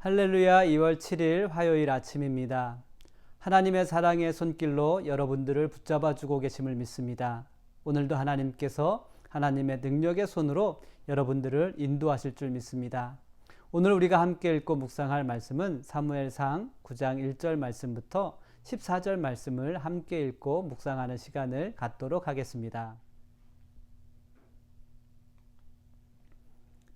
할렐루야. 2월 7일 화요일 아침입니다. 하나님의 사랑의 손길로 여러분들을 붙잡아 주고 계심을 믿습니다. 오늘도 하나님께서 하나님의 능력의 손으로 여러분들을 인도하실 줄 믿습니다. 오늘 우리가 함께 읽고 묵상할 말씀은 사무엘상 9장 1절 말씀부터 14절 말씀을 함께 읽고 묵상하는 시간을 갖도록 하겠습니다.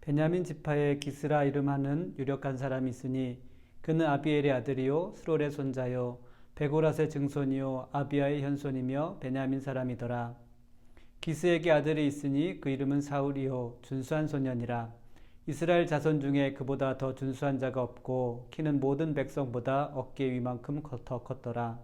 베냐민 지파의 기스라 이름하는 유력한 사람이 있으니 그는 아비엘의 아들이요 수롤의 손자요 베고랏의 증손이요 아비야의 현손이며 베냐민 사람이더라. 기스에게 아들이 있으니 그 이름은 사울이요 준수한 소년이라. 이스라엘 자손 중에 그보다 더 준수한 자가 없고 키는 모든 백성보다 어깨 위만큼 더 컸더라.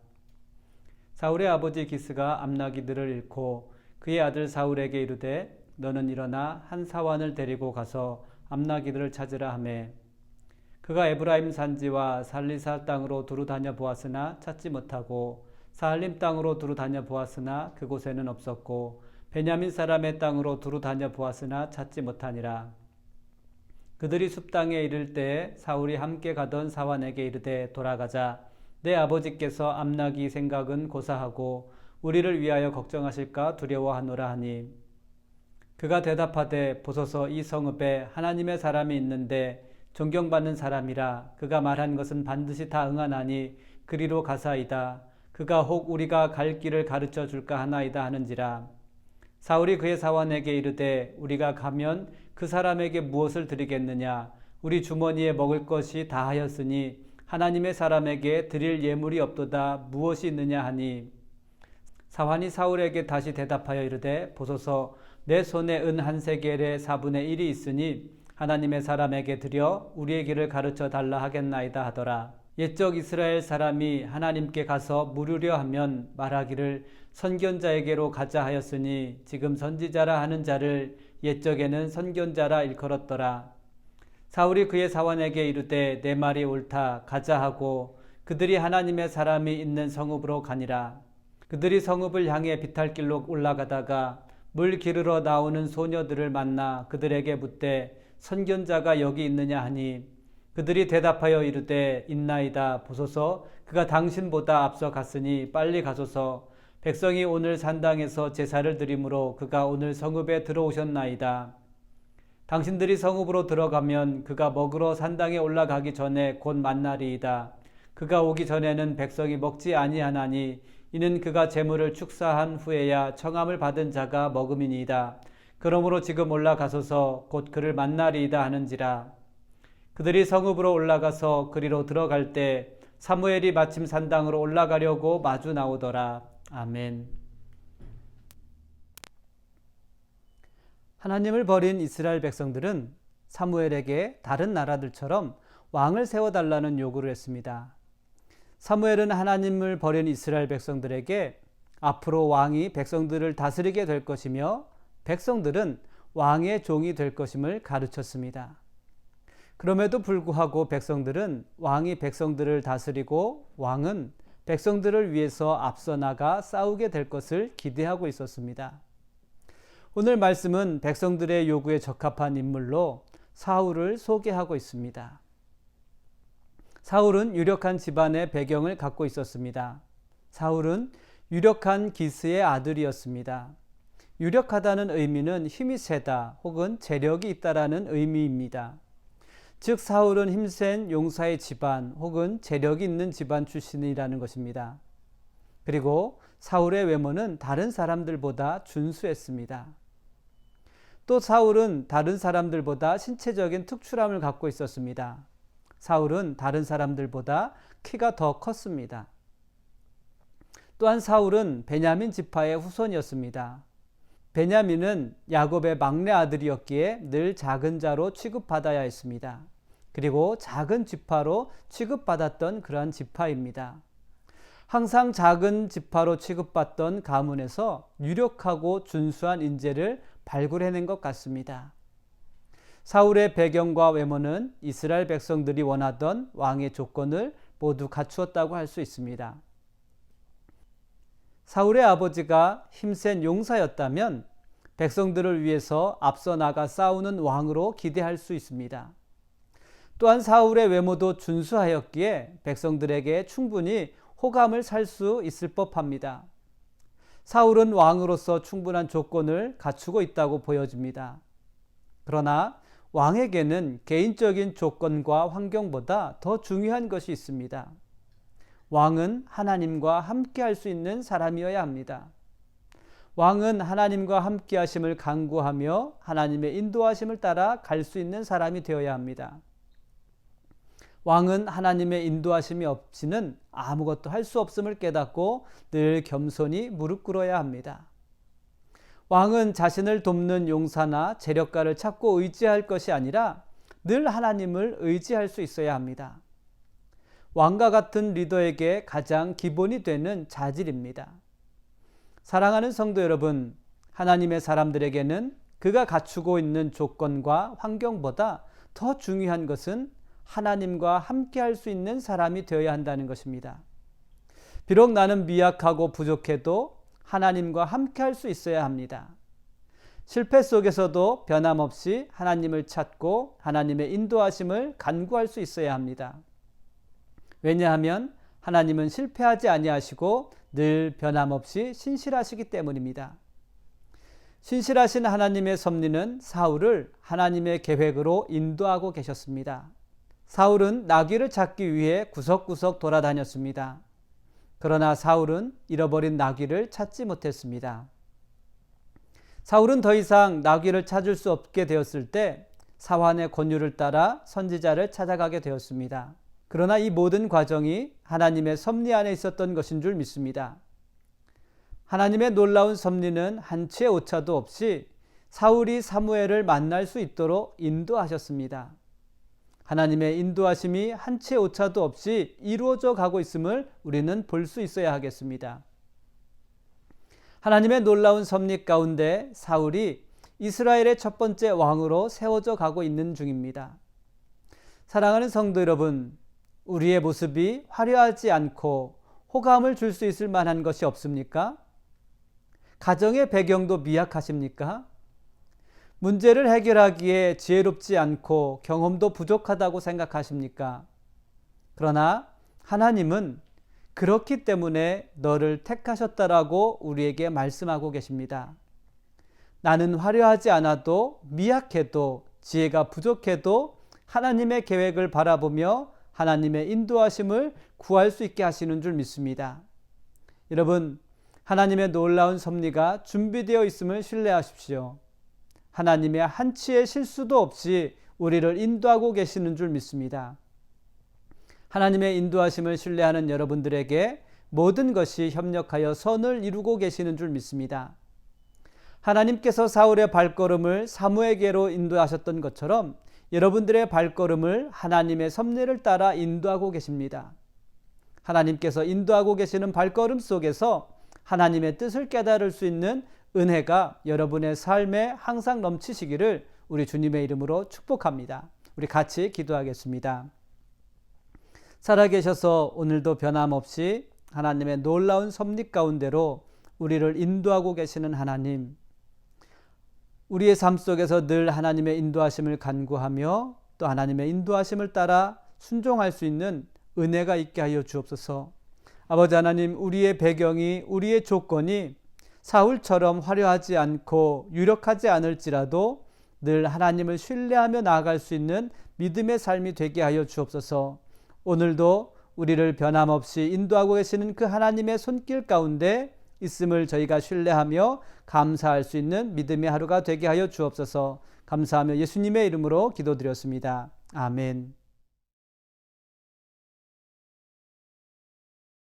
사울의 아버지 기스가 암나기들을 잃고 그의 아들 사울에게 이르되 너는 일어나 한 사환을 데리고 가서 암나기들을 찾으라 하매 그가 에브라임 산지와 살리사 땅으로 두루 다녀 보았으나 찾지 못하고 사할림 땅으로 두루 다녀 보았으나 그곳에는 없었고 베냐민 사람의 땅으로 두루 다녀 보았으나 찾지 못하니라. 그들이 숲 땅에 이를 때에 사울이 함께 가던 사환에게 이르되 돌아가자. 내 아버지께서 암나기 생각은 고사하고 우리를 위하여 걱정하실까 두려워하노라 하니 그가 대답하되 보소서 이 성읍에 하나님의 사람이 있는데 존경받는 사람이라. 그가 말한 것은 반드시 다 응하나니 그리로 가사이다. 그가 혹 우리가 갈 길을 가르쳐 줄까 하나이다 하는지라. 사울이 그의 사환에게 이르되 우리가 가면 그 사람에게 무엇을 드리겠느냐. 우리 주머니에 먹을 것이 다하였으니 하나님의 사람에게 드릴 예물이 없도다. 무엇이 있느냐 하니 사환이 사울에게 다시 대답하여 이르되 보소서 내 손에 은 한 세겔의 4분의 1이 있으니 하나님의 사람에게 드려 우리의 길을 가르쳐 달라 하겠나이다 하더라. 옛적 이스라엘 사람이 하나님께 가서 물으려 하면 말하기를 선견자에게로 가자 하였으니 지금 선지자라 하는 자를 옛적에는 선견자라 일컬었더라. 사울이 그의 사환에게 이르되 내 말이 옳다 가자 하고 그들이 하나님의 사람이 있는 성읍으로 가니라. 그들이 성읍을 향해 비탈길로 올라가다가 물 기르러 나오는 소녀들을 만나 그들에게 묻되 선견자가 여기 있느냐 하니 그들이 대답하여 이르되 있나이다. 보소서 그가 당신보다 앞서 갔으니 빨리 가소서. 백성이 오늘 산당에서 제사를 드리므로 그가 오늘 성읍에 들어오셨나이다. 당신들이 성읍으로 들어가면 그가 먹으러 산당에 올라가기 전에 곧 만나리이다. 그가 오기 전에는 백성이 먹지 아니하나니 이는 그가 제물을 축사한 후에야 청함을 받은 자가 먹음이니이다. 그러므로 지금 올라가소서 곧 그를 만나리이다 하는지라. 그들이 성읍으로 올라가서 그리로 들어갈 때 사무엘이 마침 산당으로 올라가려고 마주 나오더라. 아멘. 하나님을 버린 이스라엘 백성들은 사무엘에게 다른 나라들처럼 왕을 세워달라는 요구를 했습니다. 사무엘은 하나님을 버린 이스라엘 백성들에게 앞으로 왕이 백성들을 다스리게 될 것이며 백성들은 왕의 종이 될 것임을 가르쳤습니다. 그럼에도 불구하고 백성들은 왕이 백성들을 다스리고 왕은 백성들을 위해서 앞서 나가 싸우게 될 것을 기대하고 있었습니다. 오늘 말씀은 백성들의 요구에 적합한 인물로 사울을 소개하고 있습니다. 사울은 유력한 집안의 배경을 갖고 있었습니다. 사울은 유력한 기스의 아들이었습니다. 유력하다는 의미는 힘이 세다 혹은 재력이 있다라는 의미입니다. 즉 사울은 힘센 용사의 집안 혹은 재력이 있는 집안 출신이라는 것입니다. 그리고 사울의 외모는 다른 사람들보다 준수했습니다. 또 사울은 다른 사람들보다 신체적인 특출함을 갖고 있었습니다. 사울은 다른 사람들보다 키가 더 컸습니다. 또한 사울은 베냐민 지파의 후손이었습니다. 베냐민은 야곱의 막내 아들이었기에 늘 작은 자로 취급받아야 했습니다. 그리고 작은 지파로 취급받았던 그러한 지파입니다. 항상 작은 지파로 취급받던 가문에서 유력하고 준수한 인재를 발굴해낸 것 같습니다. 사울의 배경과 외모는 이스라엘 백성들이 원하던 왕의 조건을 모두 갖추었다고 할 수 있습니다. 사울의 아버지가 힘센 용사였다면 백성들을 위해서 앞서 나가 싸우는 왕으로 기대할 수 있습니다. 또한 사울의 외모도 준수하였기에 백성들에게 충분히 호감을 살 수 있을 법합니다. 사울은 왕으로서 충분한 조건을 갖추고 있다고 보여집니다. 그러나 왕에게는 개인적인 조건과 환경보다 더 중요한 것이 있습니다. 왕은 하나님과 함께 할 수 있는 사람이어야 합니다. 왕은 하나님과 함께 하심을 간구하며 하나님의 인도하심을 따라 갈 수 있는 사람이 되어야 합니다. 왕은 하나님의 인도하심이 없이는 아무것도 할 수 없음을 깨닫고 늘 겸손히 무릎 꿇어야 합니다. 왕은 자신을 돕는 용사나 재력가를 찾고 의지할 것이 아니라 늘 하나님을 의지할 수 있어야 합니다. 왕과 같은 리더에게 가장 기본이 되는 자질입니다. 사랑하는 성도 여러분, 하나님의 사람들에게는 그가 갖추고 있는 조건과 환경보다 더 중요한 것은 하나님과 함께 할 수 있는 사람이 되어야 한다는 것입니다. 비록 나는 미약하고 부족해도 하나님과 함께 할 수 있어야 합니다. 실패 속에서도 변함없이 하나님을 찾고 하나님의 인도하심을 간구할 수 있어야 합니다. 왜냐하면 하나님은 실패하지 아니하시고 늘 변함없이 신실하시기 때문입니다. 신실하신 하나님의 섭리는 사울을 하나님의 계획으로 인도하고 계셨습니다. 사울은 나귀를 찾기 위해 구석구석 돌아다녔습니다. 그러나 사울은 잃어버린 나귀를 찾지 못했습니다. 사울은 더 이상 나귀를 찾을 수 없게 되었을 때 사환의 권유를 따라 선지자를 찾아가게 되었습니다. 그러나 이 모든 과정이 하나님의 섭리 안에 있었던 것인 줄 믿습니다. 하나님의 놀라운 섭리는 한치의 오차도 없이 사울이 사무엘을 만날 수 있도록 인도하셨습니다. 하나님의 인도하심이 한치의 오차도 없이 이루어져 가고 있음을 우리는 볼 수 있어야 하겠습니다. 하나님의 놀라운 섭리 가운데 사울이 이스라엘의 첫 번째 왕으로 세워져 가고 있는 중입니다. 사랑하는 성도 여러분, 우리의 모습이 화려하지 않고 호감을 줄 수 있을 만한 것이 없습니까? 가정의 배경도 미약하십니까? 문제를 해결하기에 지혜롭지 않고 경험도 부족하다고 생각하십니까? 그러나 하나님은 그렇기 때문에 너를 택하셨다라고 우리에게 말씀하고 계십니다. 나는 화려하지 않아도 미약해도 지혜가 부족해도 하나님의 계획을 바라보며 하나님의 인도하심을 구할 수 있게 하시는 줄 믿습니다. 여러분, 하나님의 놀라운 섭리가 준비되어 있음을 신뢰하십시오. 하나님의 한치의 실수도 없이 우리를 인도하고 계시는 줄 믿습니다. 하나님의 인도하심을 신뢰하는 여러분들에게 모든 것이 협력하여 선을 이루고 계시는 줄 믿습니다. 하나님께서 사울의 발걸음을 사무에게로 인도하셨던 것처럼 여러분들의 발걸음을 하나님의 섭리를 따라 인도하고 계십니다. 하나님께서 인도하고 계시는 발걸음 속에서 하나님의 뜻을 깨달을 수 있는 은혜가 여러분의 삶에 항상 넘치시기를 우리 주님의 이름으로 축복합니다. 우리 같이 기도하겠습니다. 살아계셔서 오늘도 변함없이 하나님의 놀라운 섭리 가운데로 우리를 인도하고 계시는 하나님, 우리의 삶 속에서 늘 하나님의 인도하심을 간구하며 또 하나님의 인도하심을 따라 순종할 수 있는 은혜가 있게 하여 주옵소서. 아버지 하나님, 우리의 배경이, 우리의 조건이 사울처럼 화려하지 않고 유력하지 않을지라도 늘 하나님을 신뢰하며 나아갈 수 있는 믿음의 삶이 되게 하여 주옵소서. 오늘도 우리를 변함없이 인도하고 계시는 그 하나님의 손길 가운데 있음을 저희가 신뢰하며 감사할 수 있는 믿음의 하루가 되게 하여 주옵소서. 감사하며 예수님의 이름으로 기도드렸습니다. 아멘.